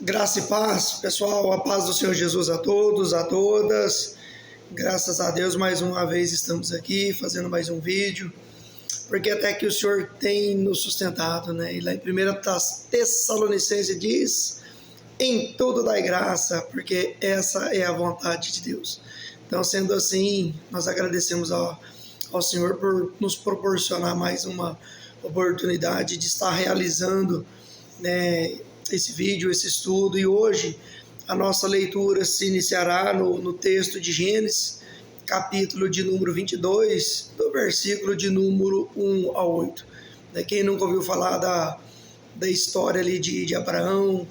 Graça e paz, pessoal, a paz do Senhor Jesus a todos, a todas. Graças a Deus, mais uma vez estamos aqui fazendo mais um vídeo, porque até que o Senhor tem nos sustentado, né? E lá em 1 Tessalonicenses diz, em tudo dai graça, porque essa é a vontade de Deus. Então, sendo assim, nós agradecemos ao Senhor por nos proporcionar mais uma oportunidade de estar realizando, né, esse vídeo, esse estudo. E hoje a nossa leitura se iniciará no texto de Gênesis, capítulo de número 22, do versículo de número 1 ao 8. Quem nunca ouviu falar da história ali de Abraão,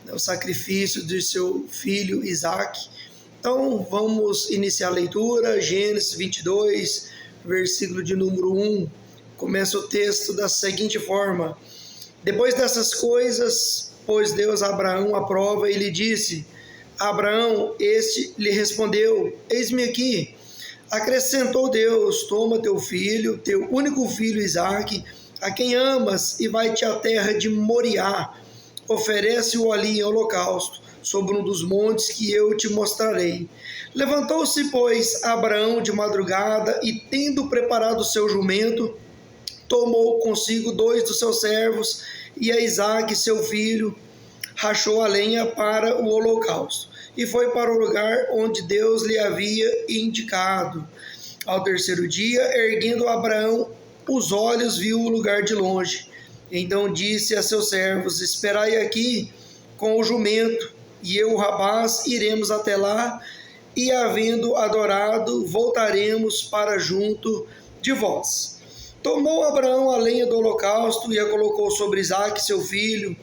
o sacrifício de seu filho Isaac? Então vamos iniciar a leitura. Gênesis 22, versículo de número 1. Começa o texto da seguinte forma: depois dessas coisas, pôs Deus a Abraão à prova e lhe disse: Abraão, este lhe respondeu: eis-me aqui. Acrescentou Deus: toma teu filho, teu único filho Isaque, a quem amas, e vai-te à terra de Moriá. Oferece-o ali em holocausto, sobre um dos montes que eu te mostrarei. Levantou-se, pois, Abraão de madrugada, e tendo preparado o seu jumento, tomou consigo 2 dos seus servos e a Isaque, seu filho, rachou a lenha para o holocausto e foi para o lugar onde Deus lhe havia indicado. Ao terceiro dia, erguendo Abraão os olhos, viu o lugar de longe. Então disse a seus servos: esperai aqui com o jumento, e eu, o rapaz, iremos até lá, e havendo adorado, voltaremos para junto de vós. Tomou Abraão a lenha do holocausto e a colocou sobre Isaque, seu filho.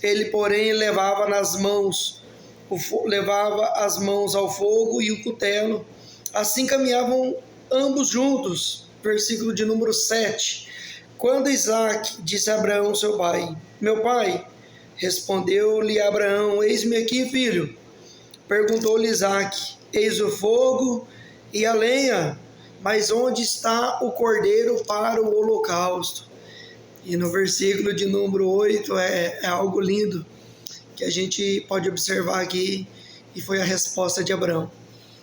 Ele, porém, levava as mãos ao fogo e o cutelo. Assim caminhavam ambos juntos. Versículo de número 7. Quando Isaque disse a Abraão, seu pai: meu pai. Respondeu-lhe Abraão: eis-me aqui, filho. Perguntou-lhe Isaque: eis o fogo e a lenha, mas onde está o cordeiro para o holocausto? E no versículo de número 8 é algo lindo que a gente pode observar aqui, e foi a resposta de Abraão.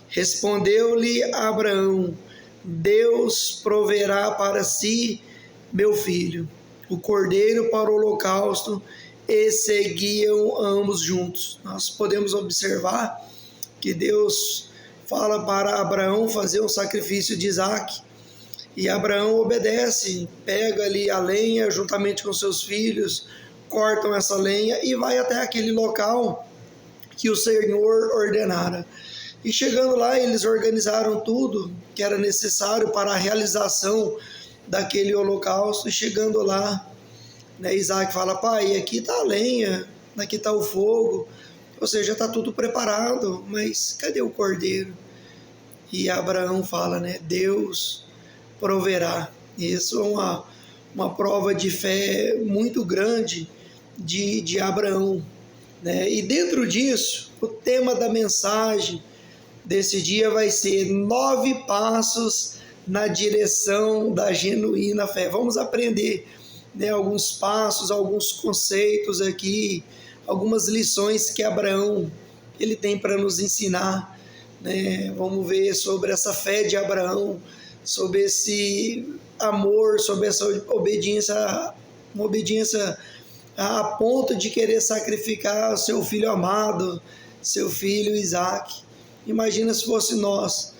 Respondeu-lhe Abraão: Deus proverá para si, meu filho, o cordeiro para o holocausto. E seguiam ambos juntos. Nós podemos observar que Deus fala para Abraão fazer um sacrifício de Isaque, e Abraão obedece, pega ali a lenha juntamente com seus filhos, cortam essa lenha e vai até aquele local que o Senhor ordenara. E chegando lá, eles organizaram tudo que era necessário para a realização daquele holocausto. E chegando lá, Isaac fala: pai, aqui está a lenha, aqui está o fogo, ou seja, está tudo preparado, mas cadê o cordeiro? E Abraão fala, Deus proverá. Isso é uma prova de fé muito grande de Abraão. E dentro disso, o tema da mensagem desse dia vai ser 9 passos na direção da genuína fé. Vamos aprender alguns passos, alguns conceitos aqui, algumas lições que Abraão ele tem para nos ensinar. Vamos ver sobre essa fé de Abraão, sobre esse amor, sobre essa obediência, uma obediência a ponto de querer sacrificar o seu filho amado, seu filho Isaque. Imagina se fosse nós,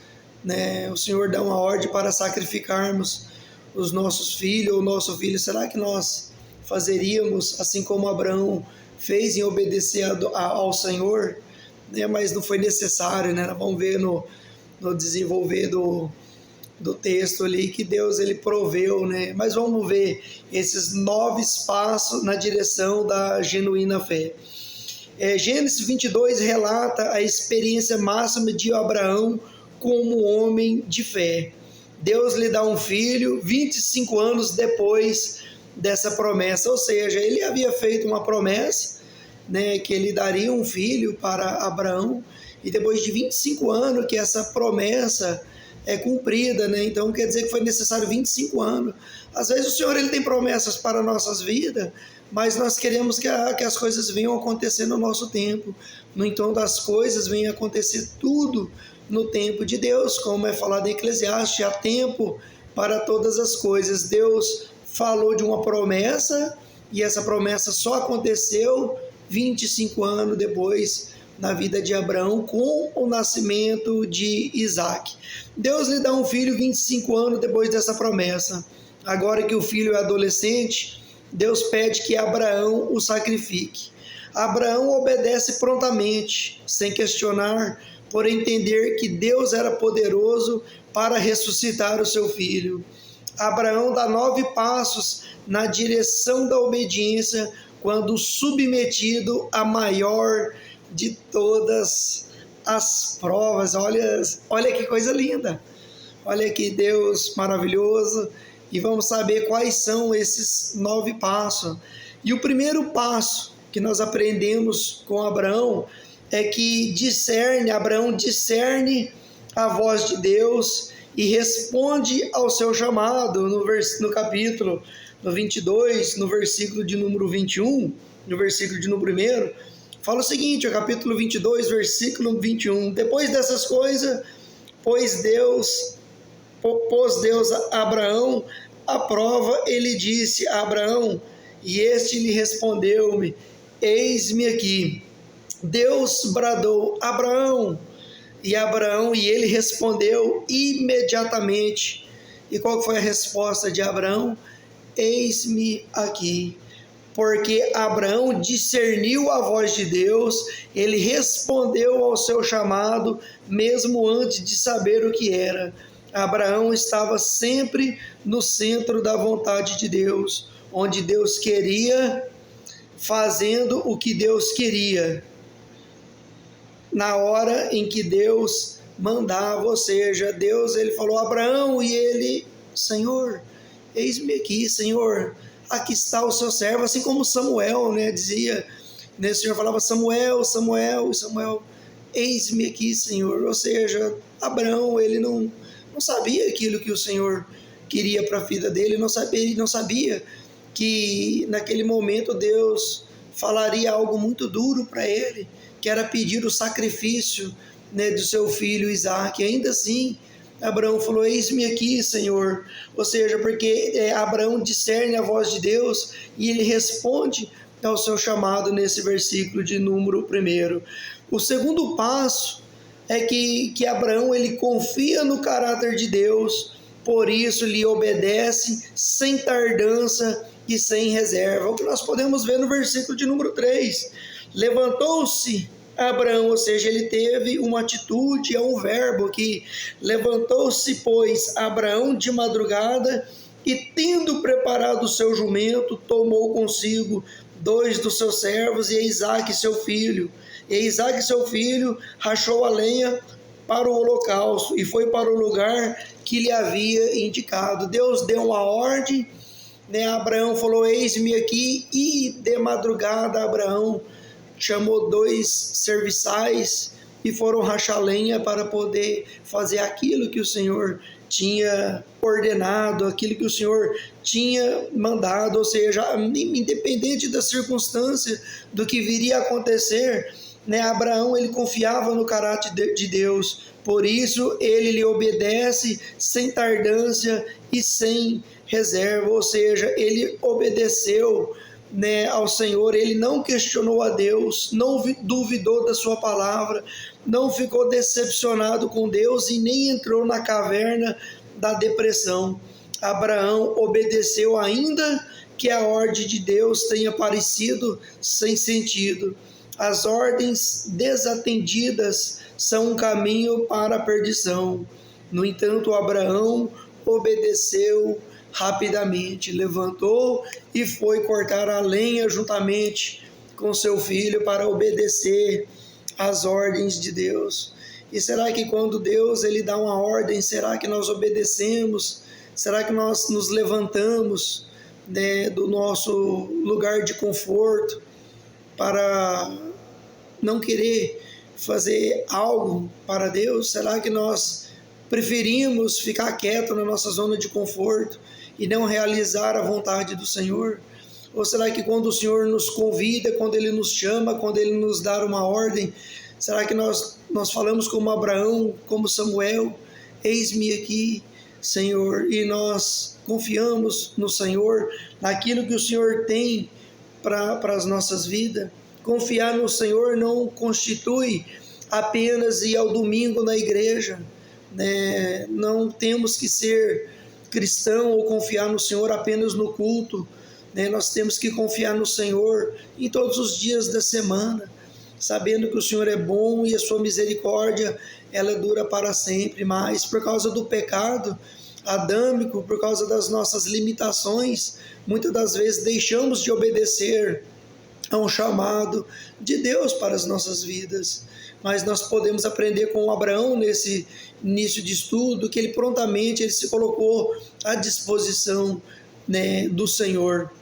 o Senhor dá uma ordem para sacrificarmos os nossos filhos, ou o nosso filho. Será que nós fazeríamos assim como Abraão fez em obedecer ao Senhor? Mas não foi necessário, Vamos ver no desenvolver do texto ali que Deus ele proveu, Mas vamos ver esses 9 passos na direção da genuína fé. Gênesis 22 relata a experiência máxima de Abraão como homem de fé. Deus lhe dá um filho 25 anos depois dessa promessa, ou seja, ele havia feito uma promessa, que ele daria um filho para Abraão, e depois de 25 anos que essa promessa é cumprida, né? Então quer dizer que foi necessário 25 anos. Às vezes o Senhor ele tem promessas para nossas vidas, mas nós queremos que as coisas venham acontecer no nosso tempo. No entanto, as coisas vêm acontecer tudo no tempo de Deus, como é falado em Eclesiastes, há tempo para todas as coisas. Deus falou de uma promessa e essa promessa só aconteceu 25 anos depois na vida de Abraão, com o nascimento de Isaac. Deus lhe dá um filho 25 anos depois dessa promessa. Agora que o filho é adolescente, Deus pede que Abraão o sacrifique. Abraão obedece prontamente, sem questionar, por entender que Deus era poderoso para ressuscitar o seu filho. Abraão dá 9 passos na direção da obediência, quando submetido à maior de todas as provas. Olha que coisa linda, olha que Deus maravilhoso. E vamos saber quais são esses 9 passos. E o primeiro passo que nós aprendemos com Abraão é que Abraão discerne a voz de Deus e responde ao seu chamado. No capítulo 22, no versículo de número 21, no versículo de número 1, fala o seguinte, o capítulo 22, versículo 21. Depois dessas coisas, pôs Deus a Abraão à prova, ele disse a Abraão, e este lhe respondeu-me, eis-me aqui. Deus bradou, Abraão, e ele respondeu imediatamente. E qual foi a resposta de Abraão? Eis-me aqui. Porque Abraão discerniu a voz de Deus, ele respondeu ao seu chamado, mesmo antes de saber o que era. Abraão estava sempre no centro da vontade de Deus, onde Deus queria, fazendo o que Deus queria, na hora em que Deus mandava. Ou seja, Deus ele falou a Abraão e ele, Senhor, eis-me aqui, Senhor, aqui está o seu servo, assim como Samuel, né, dizia, né, o Senhor falava, Samuel, Samuel, Samuel, eis-me aqui, Senhor. Ou seja, Abraão, ele não sabia aquilo que o Senhor queria para a vida dele, ele não sabia que naquele momento Deus falaria algo muito duro para ele, que era pedir o sacrifício, né, do seu filho Isaac. Ainda assim, Abraão falou, eis-me aqui, Senhor. Ou seja, porque Abraão discerne a voz de Deus e ele responde ao seu chamado nesse versículo de número 1. O segundo passo é que Abraão ele confia no caráter de Deus, por isso lhe obedece sem tardança e sem reserva. O que nós podemos ver no versículo de número 3. Levantou-se Abraão, ou seja, ele teve uma atitude, é um verbo aqui. Levantou-se, pois, Abraão de madrugada e, tendo preparado o seu jumento, tomou consigo 2 dos seus servos e Isaque, seu filho. E Isaque, seu filho, rachou a lenha para o holocausto e foi para o lugar que lhe havia indicado. Deus deu uma ordem, né? Abraão falou, eis-me aqui, e de madrugada Abraão chamou 2 serviçais e foram rachar lenha para poder fazer aquilo que o Senhor tinha ordenado, aquilo que o Senhor tinha mandado. Ou seja, independente da circunstância, do que viria a acontecer, né, Abraão ele confiava no caráter de Deus, por isso ele lhe obedece sem tardança e sem reserva. Ou seja, ele obedeceu, né, ao Senhor, ele não questionou a Deus, não duvidou da sua palavra, não ficou decepcionado com Deus e nem entrou na caverna da depressão. Abraão obedeceu, ainda que a ordem de Deus tenha parecido sem sentido. As ordens desatendidas são um caminho para a perdição. No entanto, Abraão obedeceu rapidamente, levantou e foi cortar a lenha juntamente com seu filho para obedecer às ordens de Deus. E será que quando Deus ele dá uma ordem, será que nós obedecemos? Será que nós nos levantamos, né, do nosso lugar de conforto para não querer fazer algo para Deus? Será que nós preferimos ficar quieto na nossa zona de conforto e não realizar a vontade do Senhor? Ou será que quando o Senhor nos convida, quando Ele nos chama, quando Ele nos dá uma ordem, será que nós falamos como Abraão, como Samuel, eis-me aqui, Senhor, e nós confiamos no Senhor, naquilo que o Senhor tem para as nossas vidas? Confiar no Senhor não constitui apenas ir ao domingo na igreja, né? Não temos que ser cristão ou confiar no Senhor apenas no culto, né? Nós temos que confiar no Senhor em todos os dias da semana, sabendo que o Senhor é bom e a sua misericórdia ela dura para sempre. Mas por causa do pecado adâmico, por causa das nossas limitações, muitas das vezes deixamos de obedecer a um chamado de Deus para as nossas vidas. Mas nós podemos aprender com Abraão nesse início de estudo, que ele prontamente se colocou à disposição, né, do Senhor.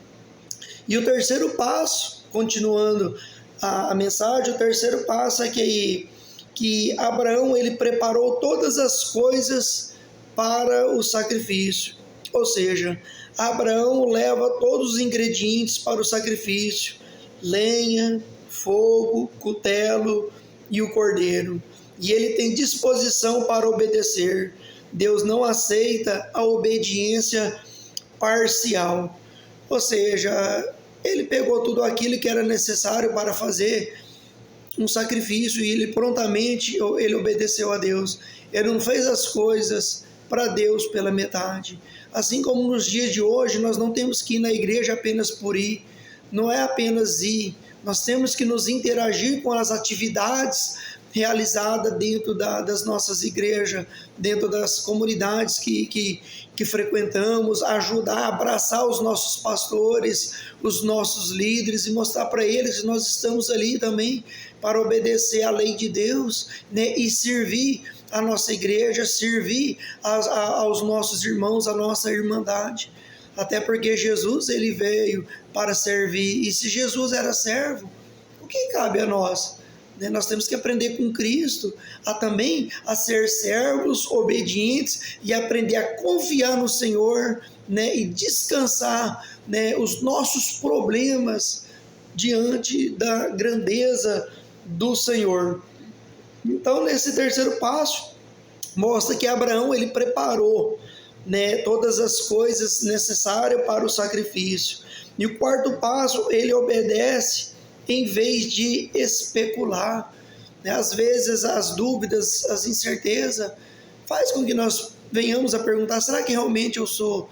E o terceiro passo, continuando a mensagem, o terceiro passo é que Abraão ele preparou todas as coisas para o sacrifício. Ou seja, Abraão leva todos os ingredientes para o sacrifício: lenha, fogo, cutelo e o cordeiro. E ele tem disposição para obedecer. Deus não aceita a obediência parcial. Ou seja, ele pegou tudo aquilo que era necessário para fazer um sacrifício e ele prontamente ele obedeceu a Deus. Ele não fez as coisas para Deus pela metade. Assim como nos dias de hoje, nós não temos que ir na igreja apenas por ir. Não é apenas ir. Nós temos que nos interagir com as atividades realizadas dentro das nossas igrejas, dentro das comunidades que frequentamos, ajudar, abraçar os nossos pastores, os nossos líderes e mostrar para eles que nós estamos ali também para obedecer à lei de Deus, né, e servir a nossa igreja, servir aos nossos irmãos, a nossa irmandade. Até porque Jesus ele veio para servir, e se Jesus era servo, o que cabe a nós? Nós temos que aprender com Cristo também a ser servos, obedientes e aprender a confiar no Senhor, né, e descansar, né, os nossos problemas diante da grandeza do Senhor. Então, nesse terceiro passo, mostra que Abraão ele preparou, né, todas as coisas necessárias para o sacrifício. E o quarto passo, ele obedece em vez de especular. Às vezes as dúvidas, as incertezas faz com que nós venhamos a perguntar: será que realmente eu sou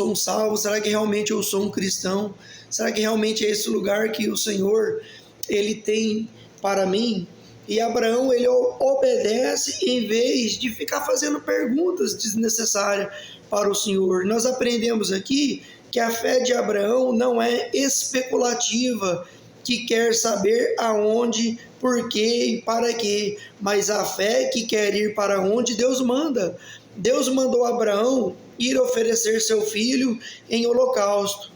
um salvo? Será que realmente eu sou um cristão? Será que realmente é esse lugar que o Senhor ele tem para mim? E Abraão ele obedece em vez de ficar fazendo perguntas desnecessárias para o Senhor. Nós aprendemos aqui que a fé de Abraão não é especulativa, que quer saber aonde, por quê e para quê, mas a fé que quer ir para onde Deus manda. Deus mandou Abraão ir oferecer seu filho em holocausto,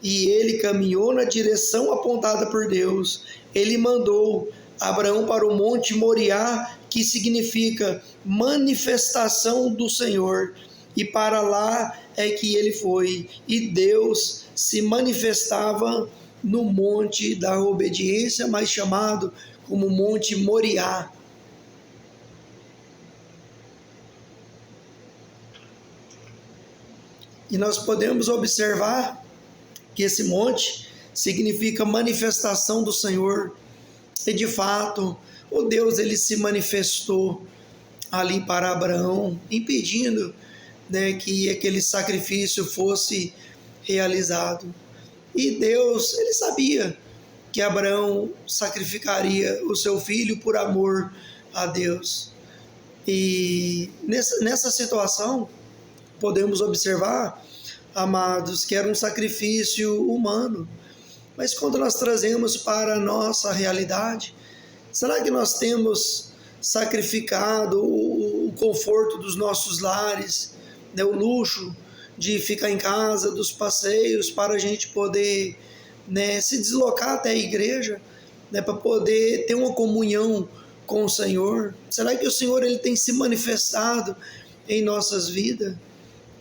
e ele caminhou na direção apontada por Deus. Ele mandou Abraão para o Monte Moriá, que significa manifestação do Senhor, e para lá é que ele foi, e Deus se manifestava no monte da obediência, mais chamado como Monte Moriá. E nós podemos observar que esse monte significa manifestação do Senhor. E de fato, o Deus ele se manifestou ali para Abraão, impedindo, né, que aquele sacrifício fosse realizado. E Deus, ele sabia que Abraão sacrificaria o seu filho por amor a Deus. E nessa situação, podemos observar, amados, que era um sacrifício humano. Mas quando nós trazemos para a nossa realidade, será que nós temos sacrificado o conforto dos nossos lares, né, o luxo de ficar em casa, dos passeios, para a gente poder, né, se deslocar até a igreja, né, para poder ter uma comunhão com o Senhor? Será que o Senhor ele tem se manifestado em nossas vidas?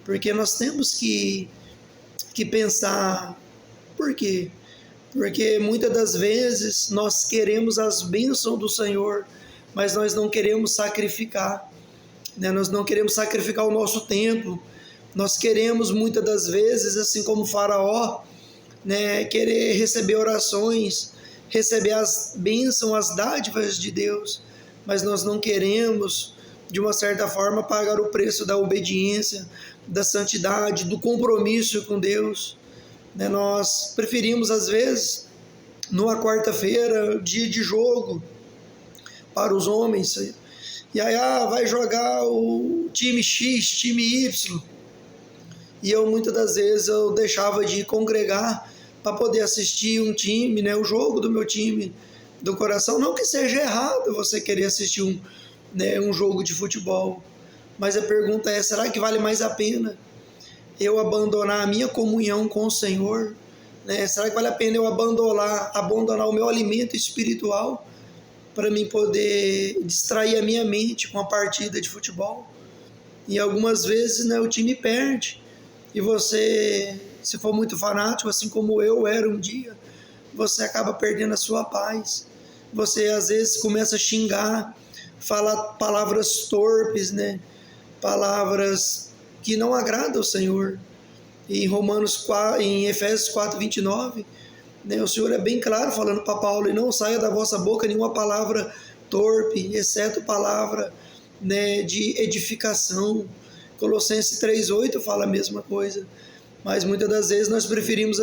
Porque nós temos que pensar, por quê? Porque muitas das vezes nós queremos as bênçãos do Senhor, mas nós não queremos sacrificar, né? Nós não queremos sacrificar o nosso tempo. Nós queremos muitas das vezes, assim como o Faraó, né, querer receber orações, receber as bênçãos, as dádivas de Deus, mas nós não queremos, de uma certa forma, pagar o preço da obediência, da santidade, do compromisso com Deus. Né? Nós preferimos, às vezes, numa quarta-feira, dia de jogo para os homens, e aí vai jogar o time X, time Y, e eu muitas das vezes eu deixava de congregar para poder assistir um time, né, o jogo do meu time do coração. Não que seja errado você querer assistir um jogo de futebol, mas a pergunta é, será que vale mais a pena eu abandonar a minha comunhão com o Senhor? Né? Será que vale a pena eu abandonar o meu alimento espiritual para mim poder distrair a minha mente com a partida de futebol? E algumas vezes, né, o time perde, e você, se for muito fanático, assim como eu era um dia, você acaba perdendo a sua paz. Você às vezes começa a xingar, falar palavras torpes, né? Palavras que não agradam ao Senhor. E em Efésios 4:29, né, o Senhor é bem claro falando para Paulo: e não saia da vossa boca nenhuma palavra torpe, exceto palavra, né, de edificação. Colossenses 3:8 fala a mesma coisa. Mas muitas das vezes nós preferimos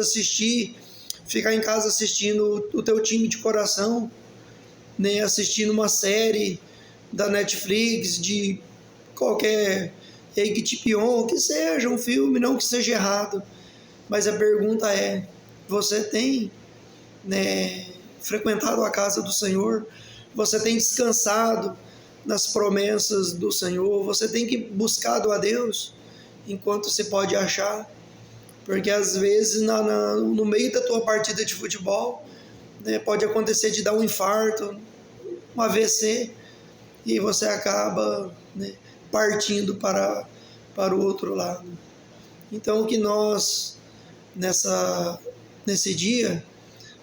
ficar em casa assistindo o teu time de coração, né, assistindo uma série da Netflix, de qualquer HBO, que seja um filme, não que seja errado. Mas a pergunta é, você tem, né, frequentado a casa do Senhor? Você tem descansado nas promessas do Senhor? Você tem que buscado a Deus enquanto se pode achar? Porque às vezes no meio da tua partida de futebol, né, pode acontecer de dar um infarto, um AVC, e você acaba, né, partindo para o outro lado. Então que nós, nesse dia,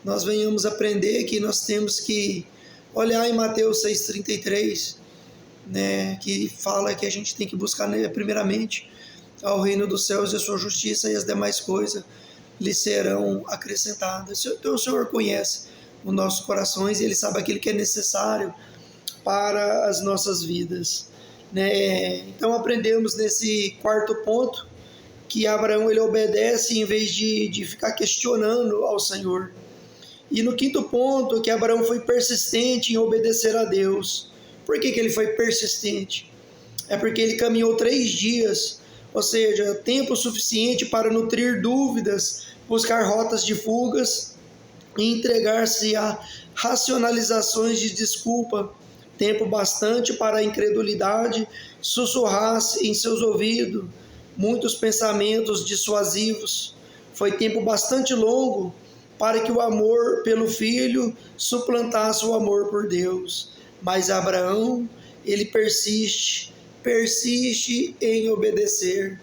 nós venhamos aprender que nós temos que olhar em Mateus 6,33, né, que fala que a gente tem que buscar, né, primeiramente ao reino dos céus e a sua justiça, e as demais coisas lhe serão acrescentadas. Então o Senhor conhece os nossos corações e Ele sabe aquilo que é necessário para as nossas vidas, né? Então aprendemos nesse quarto ponto que Abraão ele obedece em vez de ficar questionando ao Senhor. E no quinto ponto, que Abraão foi persistente em obedecer a Deus. Por que ele foi persistente? É porque ele caminhou 3 dias, ou seja, tempo suficiente para nutrir dúvidas, buscar rotas de fugas e entregar-se a racionalizações de desculpa. Tempo bastante para a incredulidade sussurrasse em seus ouvidos muitos pensamentos dissuasivos. Foi tempo bastante longo para que o amor pelo filho suplantasse o amor por Deus. Mas Abraão, ele persiste em obedecer.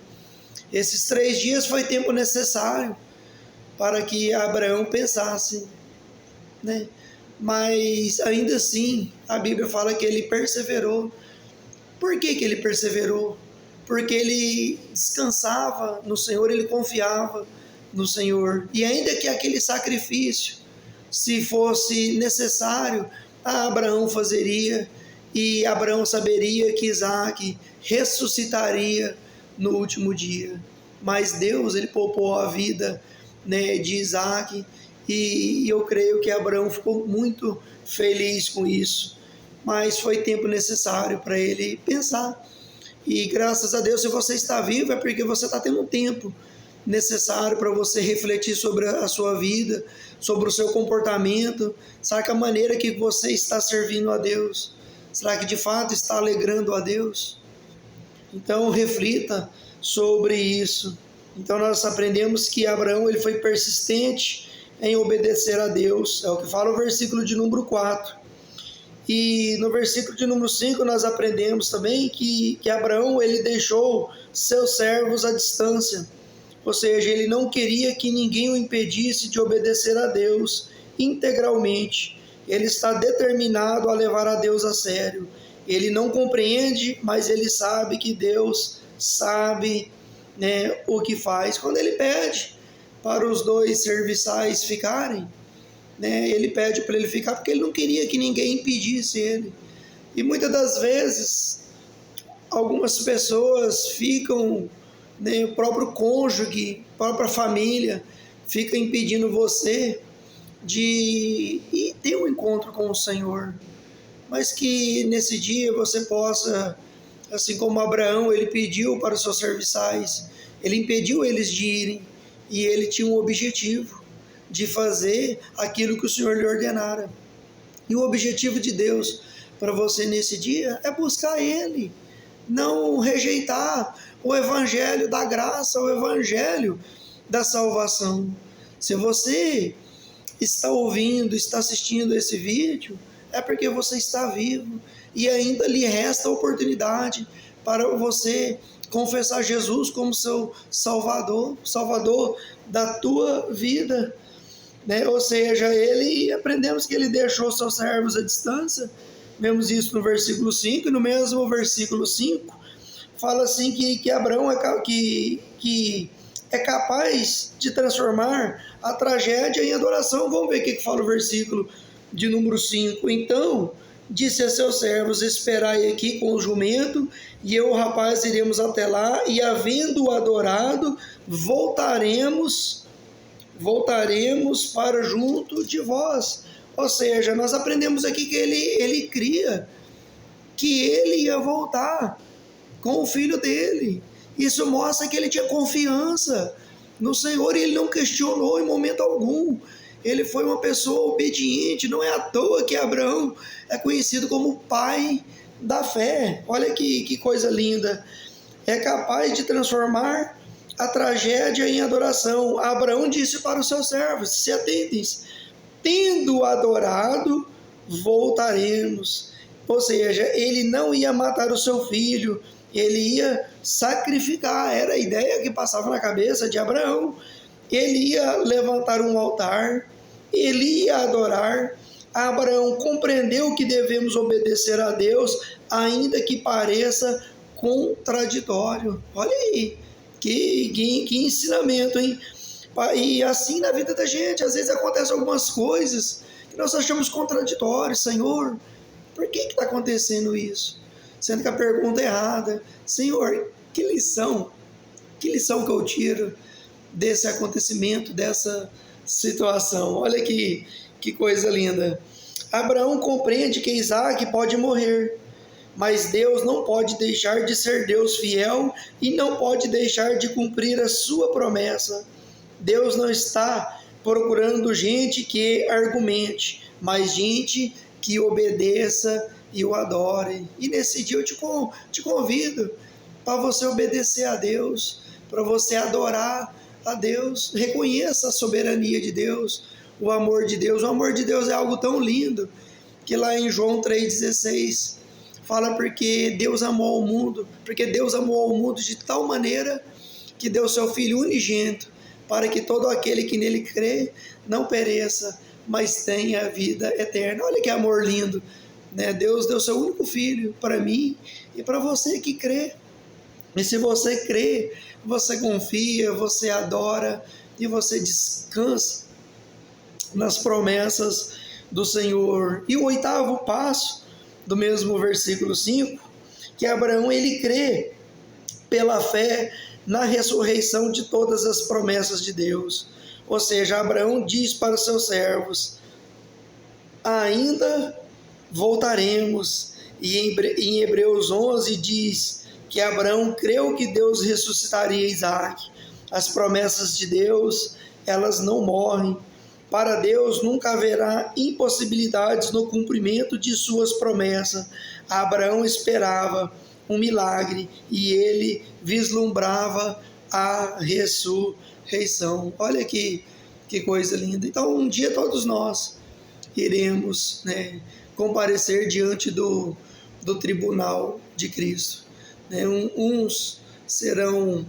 Esses 3 dias foi tempo necessário para que Abraão pensasse, né? Mas ainda assim, a Bíblia fala que ele perseverou. Por que ele perseverou? Porque ele descansava no Senhor, ele confiava no Senhor. E ainda que aquele sacrifício, se fosse necessário, Abraão fazeria, e Abraão saberia que Isaac ressuscitaria no último dia. Mas Deus, ele poupou a vida, né, de Isaac, e eu creio que Abraão ficou muito feliz com isso. Mas foi tempo necessário para ele pensar. E graças a Deus, se você está vivo, é porque você está tendo um tempo necessário para você refletir sobre a sua vida, sobre o seu comportamento. Será que a maneira que você está servindo a Deus, será que de fato está alegrando a Deus? Então reflita sobre isso. Então nós aprendemos que Abraão ele foi persistente em obedecer a Deus, é o que fala o versículo de número 4. E no versículo de número 5 nós aprendemos também que Abraão ele deixou seus servos à distância, ou seja, ele não queria que ninguém o impedisse de obedecer a Deus integralmente. Ele está determinado a levar a Deus a sério. Ele não compreende, mas ele sabe que Deus sabe, né, o que faz. Quando ele pede para os dois serviçais ficarem, né, ele pede para ele ficar porque ele não queria que ninguém impedisse ele. E muitas das vezes, algumas pessoas ficam, né, o próprio cônjuge, a própria família, fica impedindo você de ir ter um encontro com o Senhor. Mas que nesse dia você possa, assim como Abraão, ele pediu para os seus serviçais, ele impediu eles de irem, e ele tinha um objetivo de fazer aquilo que o Senhor lhe ordenara. E o objetivo de Deus para você nesse dia é buscar Ele, não rejeitar o evangelho da graça, o evangelho da salvação. Se você está ouvindo, está assistindo esse vídeo, é porque você está vivo e ainda lhe resta a oportunidade para você confessar Jesus como seu Salvador, Salvador da tua vida, né? Ou seja, aprendemos que ele deixou seus servos à distância. Vemos isso no versículo 5, e no mesmo versículo 5 fala assim que Abraão que é capaz de transformar a tragédia em adoração. Vamos ver o que fala o versículo de número 5. Então disse a seus servos: esperai aqui com o jumento, e eu, o rapaz, iremos até lá, e havendo-o adorado, voltaremos para junto de vós. Ou seja, nós aprendemos aqui que ele cria que ele ia voltar com o filho dele. Isso mostra que ele tinha confiança no Senhor, e ele não questionou em momento algum. Ele foi uma pessoa obediente. Não é à toa que Abraão é conhecido como o pai da fé. Olha que coisa linda. É capaz de transformar a tragédia em adoração. Abraão disse para os seus servos, se atentem, tendo adorado, voltaremos. Ou seja, ele não ia matar o seu filho, ele ia sacrificar. Era a ideia que passava na cabeça de Abraão. Ele ia levantar um altar, ele ia adorar. Abraão compreendeu que devemos obedecer a Deus, ainda que pareça contraditório. Olha aí, que ensinamento, hein? E assim na vida da gente, às vezes acontecem algumas coisas que nós achamos contraditórias. Senhor, por que está acontecendo isso? Sendo que a pergunta é errada. Senhor, que lição que eu tiro desse acontecimento, dessa situação? Olha que coisa linda. Abraão compreende que Isaac pode morrer, mas Deus não pode deixar de ser Deus fiel e não pode deixar de cumprir a sua promessa. Deus não está procurando gente que argumente, mas gente que obedeça e o adore. E nesse dia eu te convido para você obedecer a Deus, para você adorar a Deus. Reconheça a soberania de Deus, o amor de Deus. O amor de Deus é algo tão lindo que lá em João 3,16 fala porque Deus amou ao mundo de tal maneira que deu seu Filho unigênito, para que todo aquele que nele crê não pereça, mas tenha vida eterna. Olha que amor lindo, né? Deus deu seu único Filho para mim e para você que crê. E se você crê, você confia, você adora e você descansa nas promessas do Senhor. E o oitavo passo do mesmo versículo 5, que Abraão ele crê pela fé na ressurreição de todas as promessas de Deus. Ou seja, Abraão diz para os seus servos: ainda voltaremos. E em Hebreus 11 diz que Abraão creu que Deus ressuscitaria Isaac. As promessas de Deus, elas não morrem. Para Deus nunca haverá impossibilidades no cumprimento de suas promessas. Abraão esperava um milagre e ele vislumbrava a ressurreição. Olha que coisa linda. Então um dia todos nós iremos, né, comparecer diante do tribunal de Cristo. Uns serão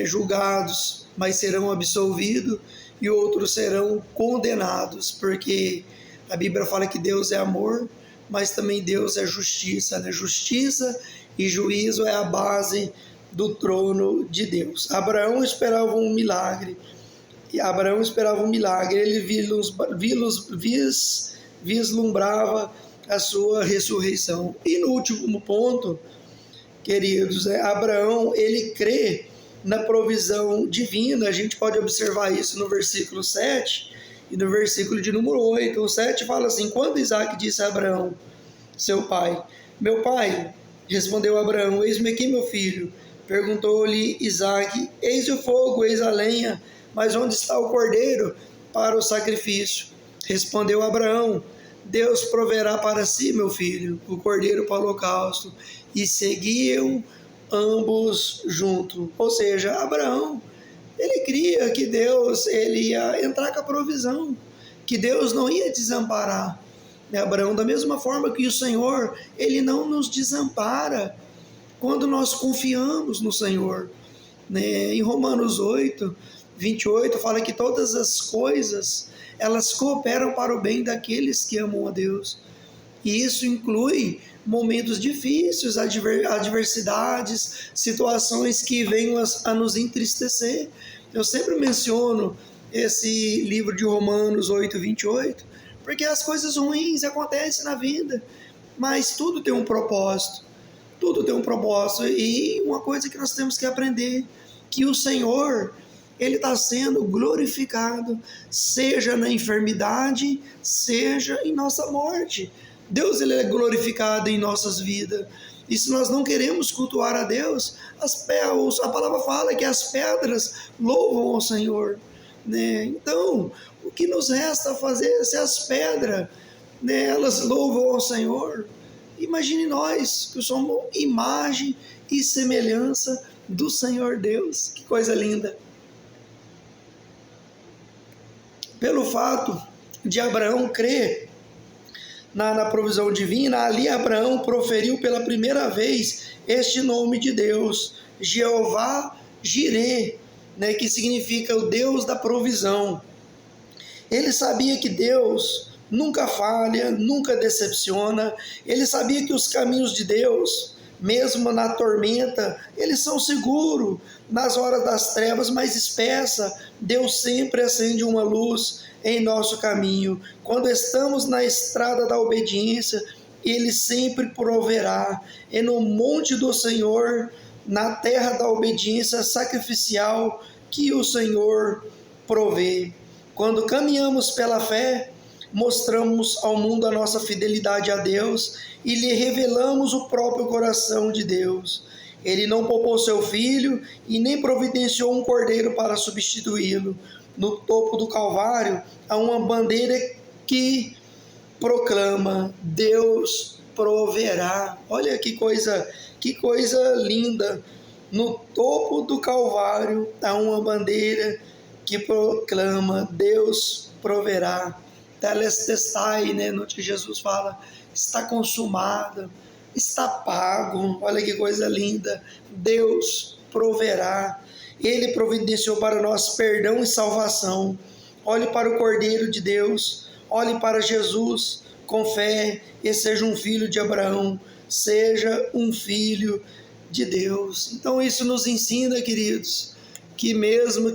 julgados, mas serão absolvidos, e outros serão condenados, porque a Bíblia fala que Deus é amor, mas também Deus é justiça. Justiça e juízo é a base do trono de Deus. Abraão esperava um milagre, ele vislumbrava a sua ressurreição. E no último ponto, queridos, Abraão, ele crê na provisão divina. A gente pode observar isso no versículo 7 e no versículo de número 8. O 7 fala assim: quando Isaac disse a Abraão, seu pai: meu pai, respondeu Abraão, eis-me aqui, meu filho. Perguntou-lhe Isaac: eis o fogo, eis a lenha, mas onde está o cordeiro para o sacrifício? Respondeu Abraão: Deus proverá para si, meu filho, o cordeiro para o holocausto. E seguiam ambos juntos. Ou seja, Abraão, ele cria que Deus ia entrar com a provisão, que Deus não ia desamparar. Abraão, da mesma forma que o Senhor, ele não nos desampara quando nós confiamos no Senhor. Em Romanos 8, 28, fala que todas as coisas, elas cooperam para o bem daqueles que amam a Deus. E isso inclui momentos difíceis, adversidades, situações que venham a nos entristecer. Eu sempre menciono esse livro de Romanos 8, 28, porque as coisas ruins acontecem na vida, mas tudo tem um propósito. Tudo tem um propósito. E uma coisa que nós temos que aprender, que o Senhor, ele está sendo glorificado, seja na enfermidade, seja em nossa morte. Deus, ele é glorificado em nossas vidas. E se nós não queremos cultuar a Deus, a palavra fala que as pedras louvam ao Senhor. Então, o que nos resta fazer se as pedras, elas louvam ao Senhor? Imagine nós, que somos imagem e semelhança do Senhor Deus. Que coisa linda! Pelo fato de Abraão crer na provisão divina, ali Abraão proferiu pela primeira vez este nome de Deus, Jeová Jireh, que significa o Deus da provisão. Ele sabia que Deus nunca falha, nunca decepciona. Ele sabia que os caminhos de Deus, mesmo na tormenta, eles são seguros. Nas horas das trevas mais espessas, Deus sempre acende uma luz em nosso caminho. Quando estamos na estrada da obediência, Ele sempre proverá. E no monte do Senhor, na terra da obediência sacrificial, que o Senhor provê. Quando caminhamos pela fé, mostramos ao mundo a nossa fidelidade a Deus e lhe revelamos o próprio coração de Deus. Ele não poupou seu filho e nem providenciou um cordeiro para substituí-lo. No topo do Calvário há uma bandeira que proclama: Deus proverá. Olha que coisa linda. No topo do Calvário há uma bandeira que proclama: Deus proverá. Telestai, no que Jesus fala, está consumado, está pago. Olha que coisa linda. Deus proverá. Ele providenciou para nós perdão e salvação. Olhe para o Cordeiro de Deus, olhe para Jesus com fé e seja um filho de Abraão, seja um filho de Deus. Então isso nos ensina, queridos, que mesmo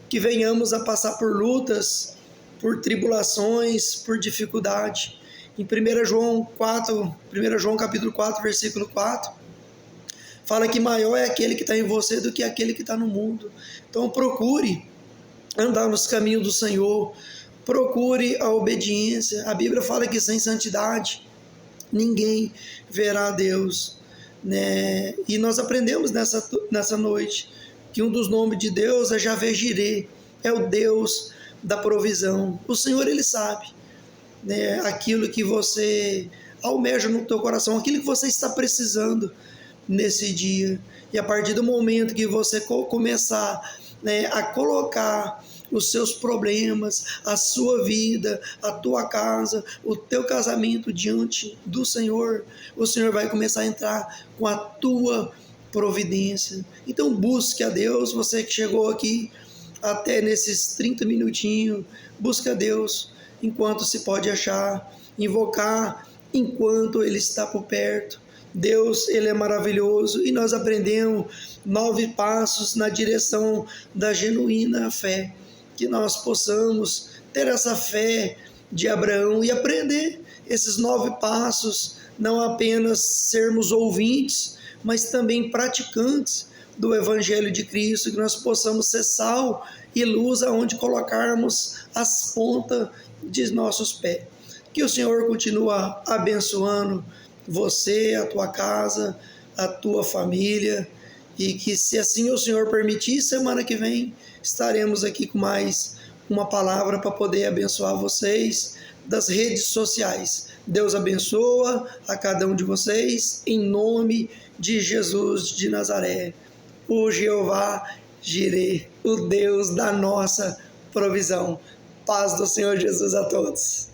que venhamos a passar por lutas, por tribulações, por dificuldade. Em 1 João capítulo 4, versículo 4, fala que maior é aquele que está em você do que aquele que está no mundo. Então procure andar nos caminhos do Senhor, procure a obediência. A Bíblia fala que sem santidade ninguém verá a Deus. E nós aprendemos nessa noite que um dos nomes de Deus é Javé Jireh, é o Deus da provisão. O Senhor, Ele sabe aquilo que você almeja no teu coração, aquilo que você está precisando nesse dia. E a partir do momento que você começar a colocar os seus problemas, a sua vida, a tua casa, o teu casamento diante do Senhor, o Senhor vai começar a entrar com a tua providência. Então busque a Deus, você que chegou aqui até nesses 30 minutinhos, busca a Deus enquanto se pode achar, invocar enquanto Ele está por perto. Deus, Ele é maravilhoso e nós aprendemos 9 passos na direção da genuína fé, que nós possamos ter essa fé de Abraão e aprender esses 9 passos, não apenas sermos ouvintes, mas também praticantes do Evangelho de Cristo, que nós possamos ser sal e luz aonde colocarmos as pontas de nossos pés. Que o Senhor continue abençoando você, a tua casa, a tua família, e que, se assim o Senhor permitir, semana que vem estaremos aqui com mais uma palavra para poder abençoar vocês das redes sociais. Deus abençoa a cada um de vocês, em nome de Jesus de Nazaré, o Jeová Jireh, o Deus da nossa provisão. Paz do Senhor Jesus a todos.